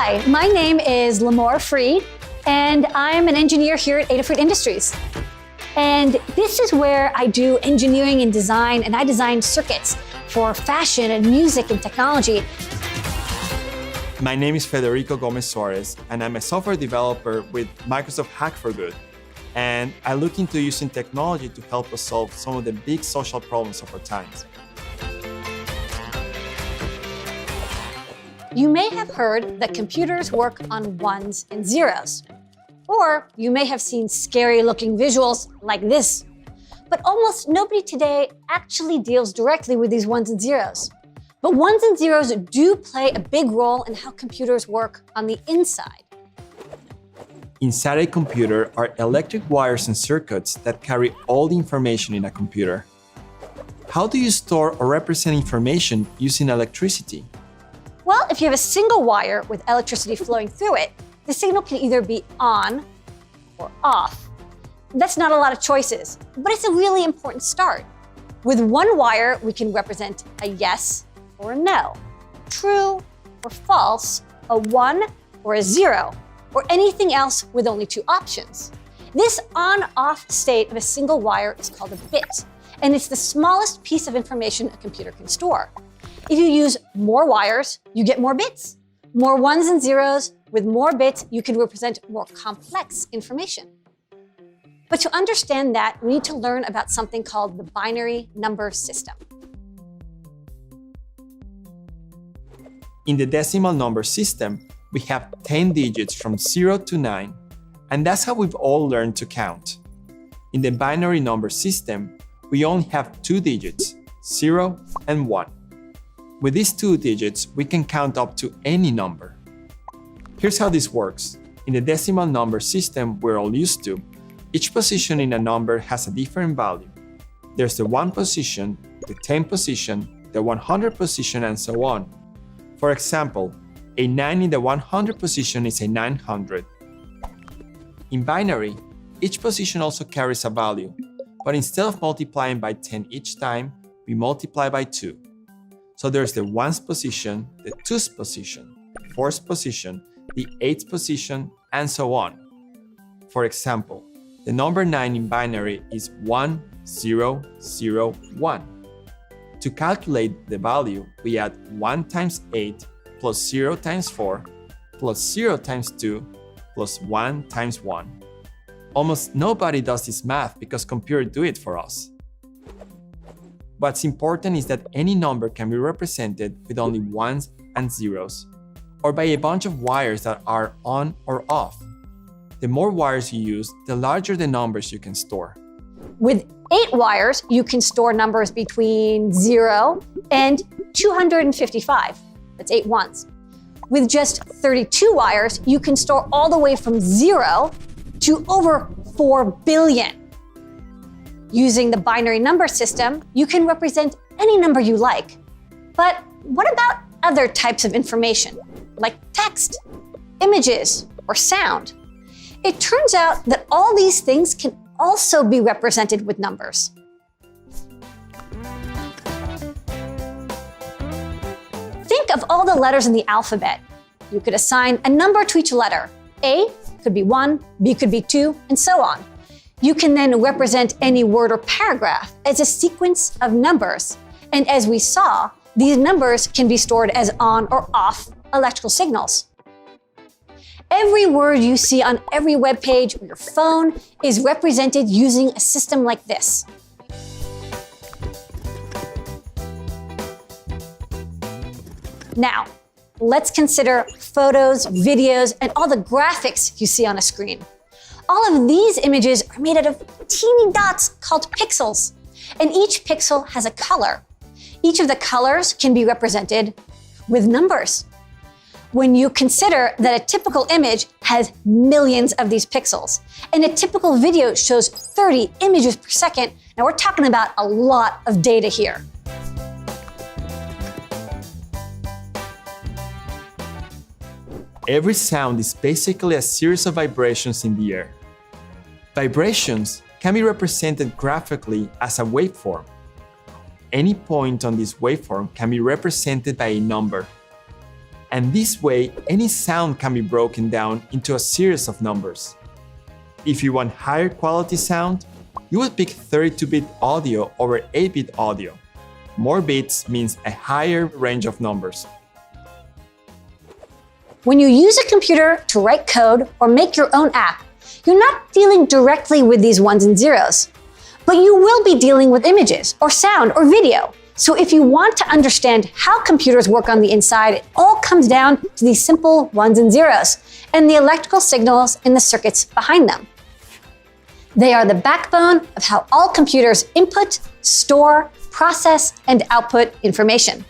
Hi, my name is Limor Fried, and I'm an engineer here at Adafruit Industries. And this is where I do engineering and design, and I design circuits for fashion and music and technology. My name is Federico Gomez Suarez, and I'm a software developer with Microsoft Hack for Good. And I look into using technology to help us solve some of the big social problems of our times. You may have heard that computers work on ones and zeros. Or you may have seen scary looking visuals like this. But almost nobody today actually deals directly with these ones and zeros. But ones and zeros do play a big role in how computers work on the inside. Inside a computer are electric wires and circuits that carry all the information in a computer. How do you store or represent information using electricity? Well, if you have a single wire with electricity flowing through it, the signal can either be on or off. That's not a lot of choices, but it's a really important start. With one wire, we can represent a yes or a no, true or false, a 1 or a 0, or anything else with only two options. This on-off state of a single wire is called a bit, and it's the smallest piece of information a computer can store. If you use more wires, you get more bits. More ones and zeros, with more bits, you can represent more complex information. But to understand that, we need to learn about something called the binary number system. In the decimal number system, we have 10 digits from 0 to 9, and that's how we've all learned to count. In the binary number system, we only have 2 digits, 0 and 1. With these 2 digits, we can count up to any number. Here's how this works. In the decimal number system we're all used to, each position in a number has a different value. There's the 1 position, the 10 position, the 100 position, and so on. For example, a 9 in the 100 position is a 900. In binary, each position also carries a value, but instead of multiplying by 10 each time, we multiply by 2. So there's the 1's position, the 2's position, the 4's position, the 8's position, and so on. For example, the number 9 in binary is 1, 0, 0, 1. To calculate the value, we add 1 times 8 plus 0 times 4 plus 0 times 2 plus 1 times 1. Almost nobody does this math because computers do it for us. What's important is that any number can be represented with only ones and zeros, or by a bunch of wires that are on or off. The more wires you use, the larger the numbers you can store. With 8 wires, you can store numbers between 0 and 255. That's 8 ones. With just 32 wires, you can store all the way from 0 to over 4 billion. Using the binary number system, you can represent any number you like. But what about other types of information, like text, images, or sound? It turns out that all these things can also be represented with numbers. Think of all the letters in the alphabet. You could assign a number to each letter. A could be 1, B could be 2, and so on. You can then represent any word or paragraph as a sequence of numbers. And as we saw, these numbers can be stored as on or off electrical signals. Every word you see on every web page or your phone is represented using a system like this. Now, let's consider photos, videos, and all the graphics you see on a screen. All of these images are made out of teeny dots called pixels, and each pixel has a color. Each of the colors can be represented with numbers. When you consider that a typical image has millions of these pixels, and a typical video shows 30 images per second, now we're talking about a lot of data here. Every sound is basically a series of vibrations in the air. Vibrations can be represented graphically as a waveform. Any point on this waveform can be represented by a number. And this way, any sound can be broken down into a series of numbers. If you want higher quality sound, you would pick 32-bit audio over 8-bit audio. More bits means a higher range of numbers. When you use a computer to write code or make your own app, you're not dealing directly with these ones and zeros, but you will be dealing with images or sound or video. So if you want to understand how computers work on the inside, it all comes down to these simple ones and zeros and the electrical signals in the circuits behind them. They are the backbone of how all computers input, store, process, and output information.